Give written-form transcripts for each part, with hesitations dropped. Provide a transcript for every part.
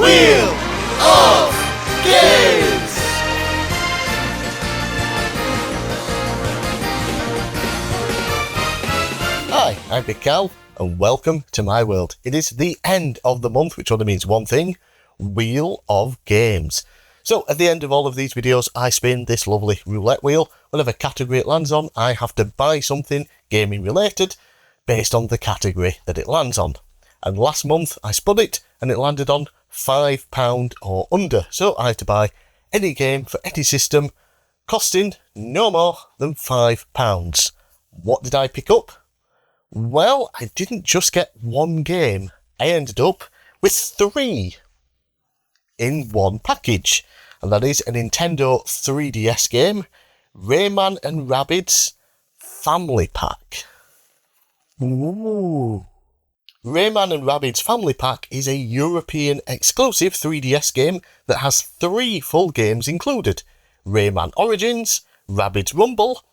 Wheel of Games! Hi, I'm bigcal, and welcome to my world. It is the end of the month, which only means one thing: Wheel of Games. So at the end of all of these videos, I spin this lovely roulette wheel. Whatever category it lands on, I have to buy something gaming related based on the category that it lands on. And last month I spun it and it landed on £5 or under. So I had to buy any game for any system costing no more than £5. What did I pick up? Well, I didn't just get one game. I ended up with 3 in one package. And that is a Nintendo 3DS game, Rayman and Rabbids Family Pack. Ooh. Rayman and Rabbids Family Pack is a European exclusive 3DS game that has 3 full games included: Rayman Origins, Rabbids Rumble,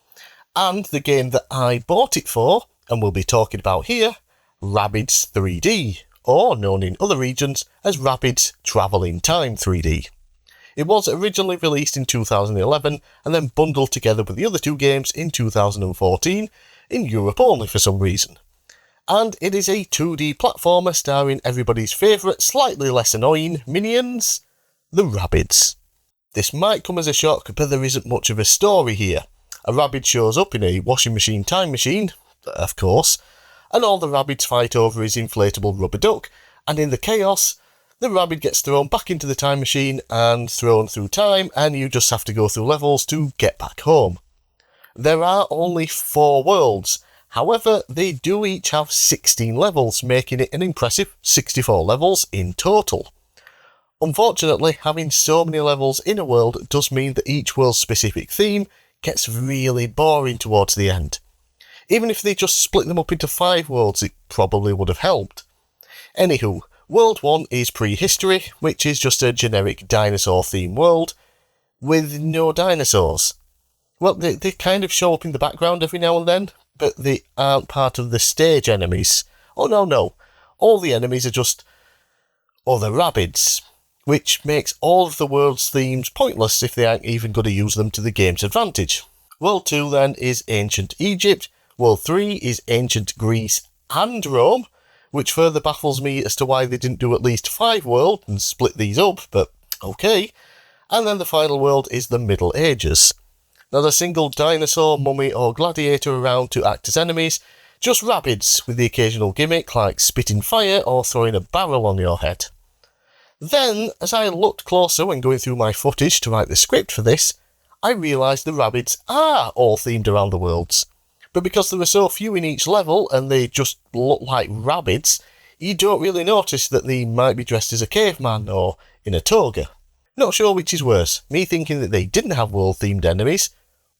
and the game that I bought it for, and we'll be talking about here, Rabbids 3D, or known in other regions as Rabbids Travel in Time 3D. It was originally released in 2011 and then bundled together with the other 2 games in 2014, in Europe only for some reason. And it is a 2D platformer starring everybody's favourite, slightly less annoying minions, the Rabbids. This might come as a shock, but there isn't much of a story here. A Rabbid shows up in a washing machine time machine, of course, and all the Rabbids fight over his inflatable rubber duck, and in the chaos, the Rabbid gets thrown back into the time machine and thrown through time, and you just have to go through levels to get back home. There are only 4 worlds, however they do each have 16 levels, making it an impressive 64 levels in total. Unfortunately, having so many levels in a world does mean that each world's specific theme gets really boring towards the end. Even if they just split them up into 5 worlds, it probably would have helped. Anywho, World 1 is prehistory, which is just a generic dinosaur-themed world with no dinosaurs. Well, they kind of show up in the background every now and then, but they aren't part of the stage enemies. Oh no. All the enemies are just other Rabbids, which makes all of the world's themes pointless if they aren't even going to use them to the game's advantage. World 2 then is Ancient Egypt. World 3 is Ancient Greece and Rome, which further baffles me as to why they didn't do at least 5 worlds and split these up, but okay. And then the final world is the Middle Ages. Not a single dinosaur, mummy or gladiator around to act as enemies, just Rabbids with the occasional gimmick like spitting fire or throwing a barrel on your head. Then, as I looked closer when going through my footage to write the script for this, I realised the Rabbids are all themed around the worlds. But because there are so few in each level and they just look like Rabbids, you don't really notice that they might be dressed as a caveman or in a toga. Not sure which is worse, me thinking that they didn't have world-themed enemies,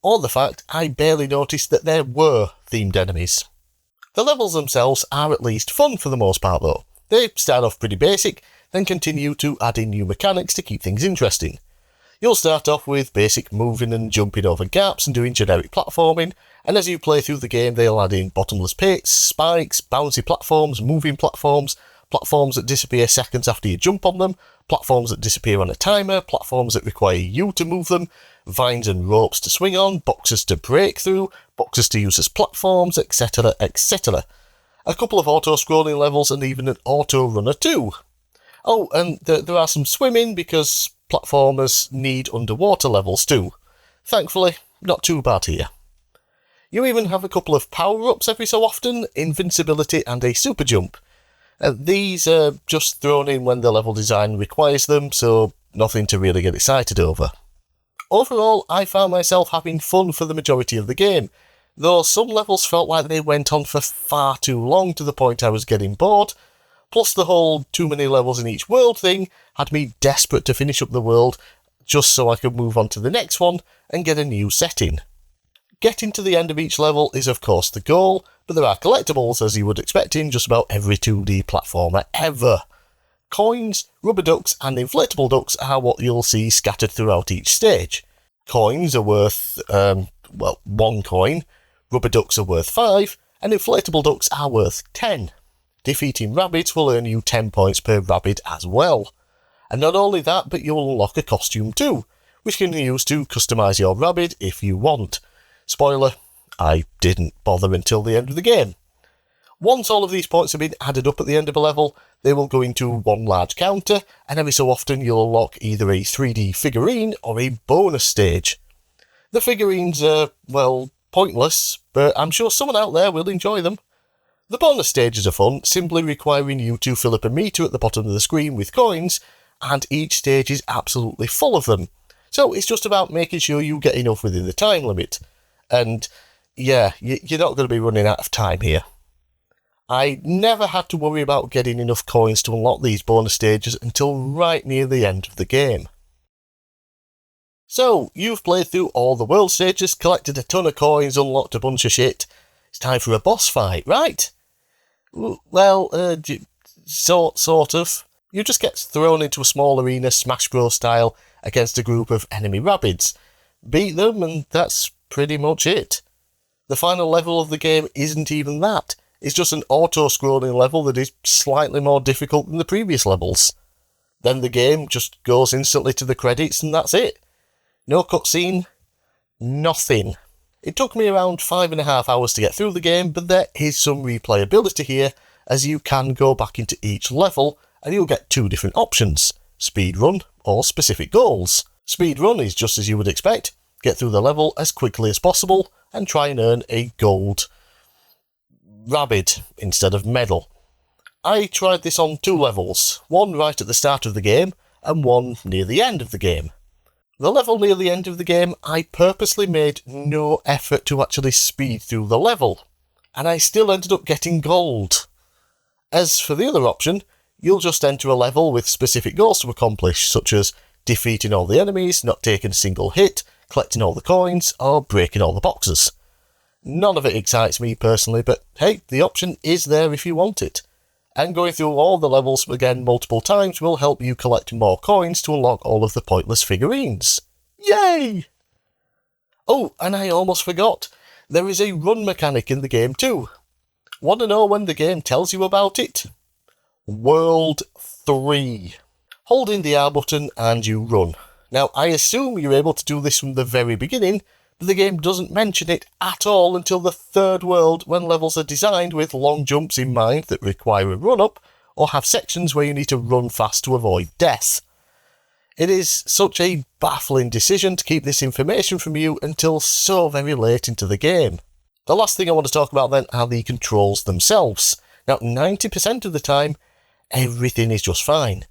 or the fact I barely noticed that there were themed enemies. The levels themselves are at least fun for the most part though. They start off pretty basic, then continue to add in new mechanics to keep things interesting. You'll start off with basic moving and jumping over gaps and doing generic platforming, and as you play through the game they'll add in bottomless pits, spikes, bouncy platforms, moving platforms, platforms that disappear seconds after you jump on them, platforms that disappear on a timer, platforms that require you to move them, vines and ropes to swing on, boxes to break through, boxes to use as platforms, etc, etc. A couple of auto-scrolling levels and even an auto-runner too. Oh, and there are some swimming because platformers need underwater levels too. Thankfully, not too bad here. You even have a couple of power-ups every so often, invincibility and a super jump. These are just thrown in when the level design requires them, so nothing to really get excited over. Overall, I found myself having fun for the majority of the game, though some levels felt like they went on for far too long to the point I was getting bored, plus the whole too many levels in each world thing had me desperate to finish up the world just so I could move on to the next one and get a new setting. Getting to the end of each level is of course the goal, but there are collectibles as you would expect in just about every 2D platformer ever. Coins, rubber ducks and inflatable ducks are what you'll see scattered throughout each stage. Coins are worth, 1 coin, rubber ducks are worth 5, and inflatable ducks are worth 10. Defeating rabbits will earn you 10 points per rabbit as well. And not only that, but you'll unlock a costume too, which you can use to customise your rabbit if you want. Spoiler, I didn't bother until the end of the game. Once all of these points have been added up at the end of a level, they will go into one large counter, and every so often you'll unlock either a 3D figurine or a bonus stage. The figurines are, well, pointless, but I'm sure someone out there will enjoy them. The bonus stages are fun, simply requiring you to fill up a meter at the bottom of the screen with coins, and each stage is absolutely full of them. So it's just about making sure you get enough within the time limit. And yeah, you're not going to be running out of time here. I never had to worry about getting enough coins to unlock these bonus stages until right near the end of the game. So, you've played through all the world stages, collected a ton of coins, unlocked a bunch of shit. It's time for a boss fight, right? Well, sort of. You just get thrown into a small arena, Smash Bros style, against a group of enemy rabbids. Beat them, and that's pretty much it. The final level of the game isn't even that. It's just an auto-scrolling level that is slightly more difficult than the previous levels. Then the game just goes instantly to the credits and that's it. No cutscene, nothing. It took me around 5.5 hours to get through the game, but there is some replayability here, as you can go back into each level and you'll get 2 different options, speedrun or specific goals. Speedrun is just as you would expect, get through the level as quickly as possible and try and earn a gold rabbit instead of medal. I tried this on 2 levels, one right at the start of the game and one near the end of the game. The level near the end of the game, I purposely made no effort to actually speed through the level, and I still ended up getting gold. As for the other option, you'll just enter a level with specific goals to accomplish, such as defeating all the enemies, not taking a single hit, collecting all the coins, or breaking all the boxes. None of it excites me personally, but hey, the option is there if you want it. And going through all the levels again multiple times will help you collect more coins to unlock all of the pointless figurines. Yay! Oh, and I almost forgot, there is a run mechanic in the game too. Want to know when the game tells you about it? World 3. Holding the R button and you run. Now, I assume you're able to do this from the very beginning, but the game doesn't mention it at all until the 3rd world, when levels are designed with long jumps in mind that require a run-up, or have sections where you need to run fast to avoid death. It is such a baffling decision to keep this information from you until so very late into the game. The last thing I want to talk about then are the controls themselves. Now, 90% of the time, everything is just fine.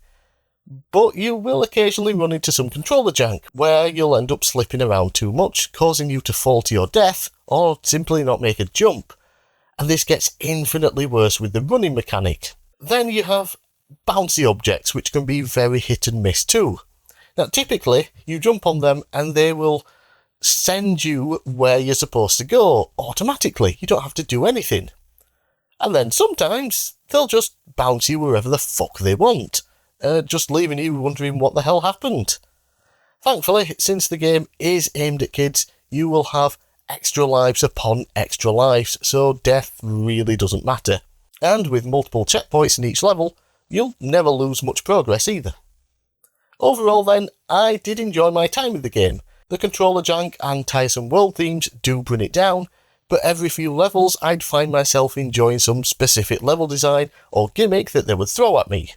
But you will occasionally run into some controller jank, where you'll end up slipping around too much, causing you to fall to your death, or simply not make a jump. And this gets infinitely worse with the running mechanic. Then you have bouncy objects, which can be very hit and miss too. Now typically, you jump on them and they will send you where you're supposed to go, automatically. You don't have to do anything. And then sometimes, they'll just bounce you wherever the fuck they want. Just leaving you wondering what the hell happened. Thankfully, since the game is aimed at kids, you will have extra lives upon extra lives, so death really doesn't matter. And with multiple checkpoints in each level, you'll never lose much progress either. Overall then, I did enjoy my time with the game. The controller jank and tiresome world themes do bring it down, but every few levels I'd find myself enjoying some specific level design or gimmick that they would throw at me.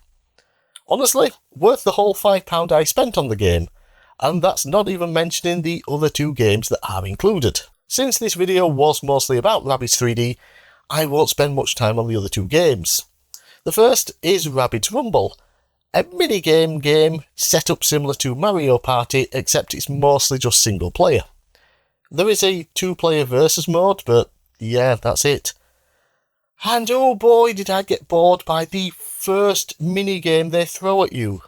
Honestly, worth the whole £5 I spent on the game, and that's not even mentioning the other 2 games that are included. Since this video was mostly about Rabbids 3D, I won't spend much time on the other 2 games. The first is Rabbids Rumble, a minigame game set up similar to Mario Party, except it's mostly just single player. There is a 2-player versus mode, but yeah, that's it. And oh boy, did I get bored by the first minigame they throw at you.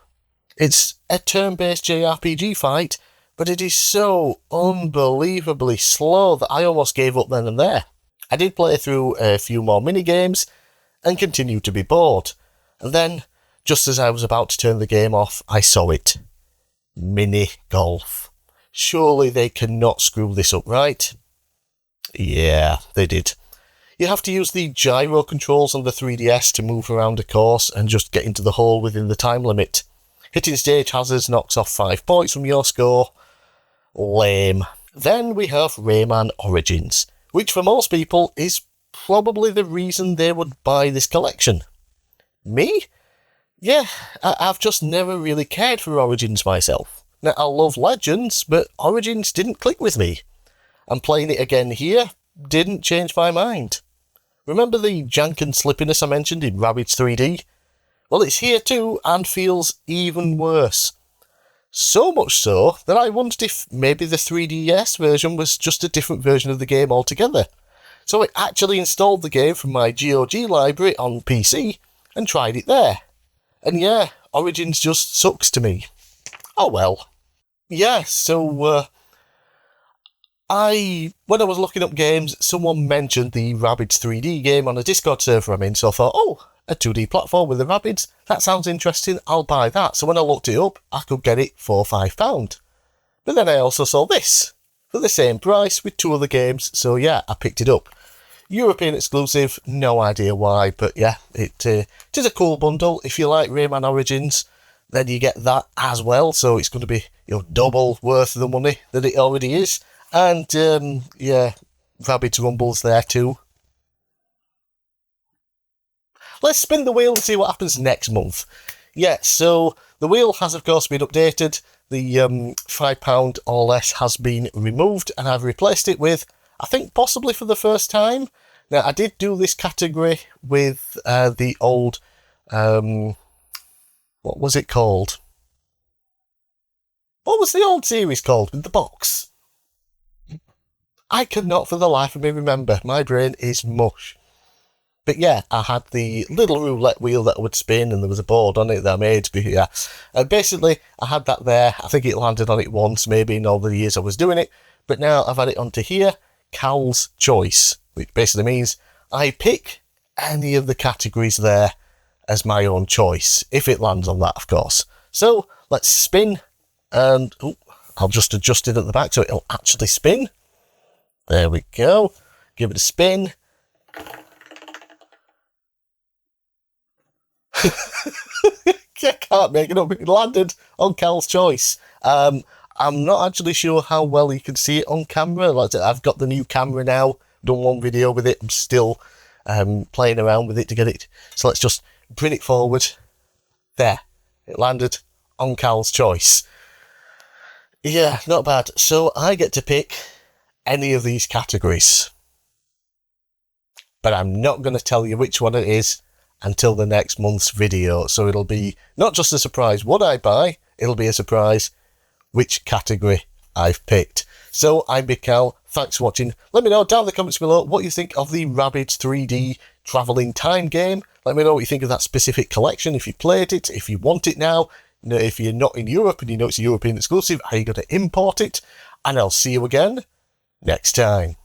It's a turn-based JRPG fight, but it is so unbelievably slow that I almost gave up then and there. I did play through a few more minigames and continued to be bored. And then, just as I was about to turn the game off, I saw it. Mini golf. Surely they cannot screw this up, right? Yeah, they did. You have to use the gyro controls on the 3DS to move around a course and just get into the hole within the time limit. Hitting stage hazards knocks off 5 points from your score. Lame. Then we have Rayman Origins, which for most people is probably the reason they would buy this collection. Me? Yeah, I've just never really cared for Origins myself. Now, I love Legends, but Origins didn't click with me. And playing it again here didn't change my mind. Remember the jank and slippiness I mentioned in Rabbids 3D? Well, it's here too, and feels even worse. So much so that I wondered if maybe the 3DS version was just a different version of the game altogether. So I actually installed the game from my GOG library on PC and tried it there. And yeah, Origins just sucks to me. Oh well. Yeah, so when I was looking up games, someone mentioned the Rabbids 3D game on a Discord server I'm in, so I thought, oh, a 2D platform with the Rabbids, that sounds interesting, I'll buy that. So when I looked it up, I could get it for £5. But then I also saw this, for the same price, with 2 other games, so yeah, I picked it up. European exclusive, no idea why, but yeah, it is a cool bundle. If you like Rayman Origins, then you get that as well, so it's going to be double worth the money that it already is. And yeah, Rabbids Rumble's there too. Let's spin the wheel and see what happens next month. Yeah, so the wheel has of course been updated. The £5 or less has been removed, and I've replaced it with, I think possibly for the first time. Now, I did do this category with the old, what was it called? What was the old series called with the box? I cannot for the life of me remember. My brain is mush. But yeah, I had the little roulette wheel that would spin, and there was a board on it that I made. Yeah. And basically, I had that there. I think it landed on it once, maybe in all the years I was doing it. But now I've had it onto here, Cal's Choice, which basically means I pick any of the categories there as my own choice, if it lands on that, of course. So let's spin, and I'll just adjust it at the back so it'll actually spin. There we go. Give it a spin. I can't make it up. It landed on Cal's Choice. I'm not actually sure how well you can see it on camera. Like I've got the new camera now. Done one video with it. I'm still playing around with it to get it. So let's just bring it forward. There. It landed on Cal's Choice. Yeah, not bad. So I get to pick any of these categories. But I'm not going to tell you which one it is until the next month's video. So it'll be not just a surprise what I buy, it'll be a surprise which category I've picked. So I'm bigcal, thanks for watching. Let me know down in the comments below what you think of the Rabbids 3D travelling time game. Let me know what you think of that specific collection, if you played it, if you want it now, if you're not in Europe and you know it's a European exclusive, how you going to import it, and I'll see you again next time.